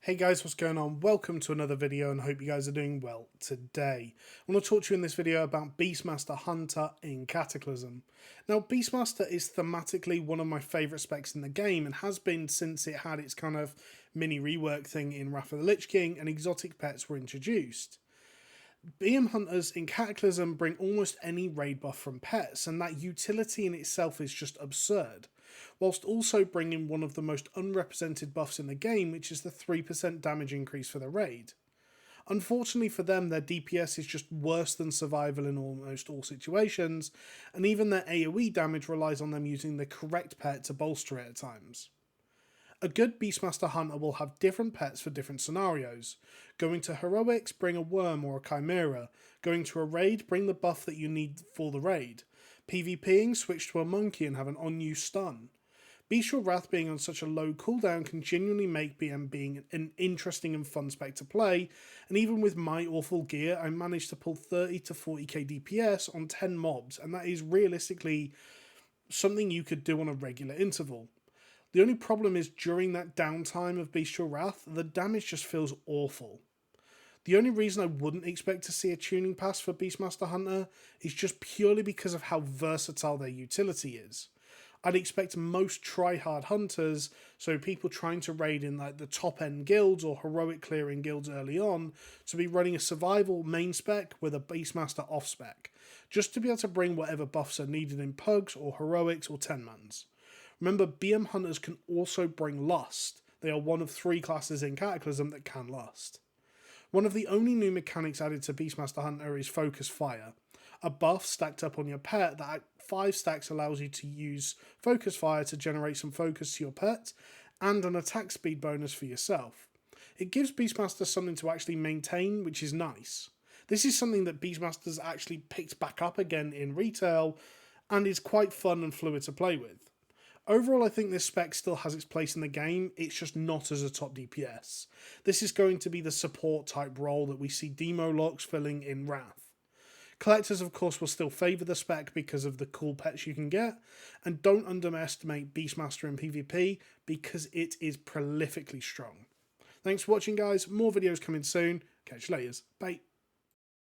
Hey guys, what's going on? Welcome to another video and I hope you guys are doing well today. I want to talk to you in this video about Beastmaster Hunter in Cataclysm. Now, Beastmaster is thematically one of my favourite specs in the game and has been since it had its kind of mini rework thing in Wrath of the Lich King and exotic pets were introduced. BM Hunters in Cataclysm bring almost any raid buff from pets, and that utility in itself is just absurd, whilst also bringing one of the most unrepresented buffs in the game, which is the 3% damage increase for the raid. Unfortunately for them, their DPS is just worse than survival in almost all situations, and even their AoE damage relies on them using the correct pet to bolster it at times. A good Beastmaster Hunter will have different pets for different scenarios. Going to Heroics, bring a worm or a chimera. Going to a raid, bring the buff that you need for the raid. PvPing, switch to a monkey and have an on-you stun. Bestial Wrath being on such a low cooldown can genuinely make BM being an interesting and fun spec to play, and even with my awful gear, I managed to pull 30 to 40k DPS on 10 mobs, and that is realistically something you could do on a regular interval. The only problem is during that downtime of Bestial Wrath, the damage just feels awful. The only reason I wouldn't expect to see a tuning pass for Beastmaster Hunter is just purely because of how versatile their utility is. I'd expect most try-hard hunters, so people trying to raid in like the top-end guilds or heroic clearing guilds early on, to be running a survival main spec with a Beastmaster off spec, just to be able to bring whatever buffs are needed in pugs or heroics or 10-mans. Remember, BM Hunters can also bring Lust. They are one of 3 classes in Cataclysm that can Lust. One of the only new mechanics added to Beastmaster Hunter is Focus Fire, a buff stacked up on your pet that at 5 stacks allows you to use Focus Fire to generate some focus to your pet, and an attack speed bonus for yourself. It gives Beastmaster something to actually maintain, which is nice. This is something that Beastmasters actually picked back up again in retail, and is quite fun and fluid to play with. Overall, I think this spec still has its place in the game, it's just not as a top DPS. This is going to be the support type role that we see Demo Locks filling in Wrath. Collectors, of course, will still favour the spec because of the cool pets you can get, and don't underestimate Beastmaster in PvP because it is prolifically strong. Thanks for watching, guys. More videos coming soon. Catch you later. Bye.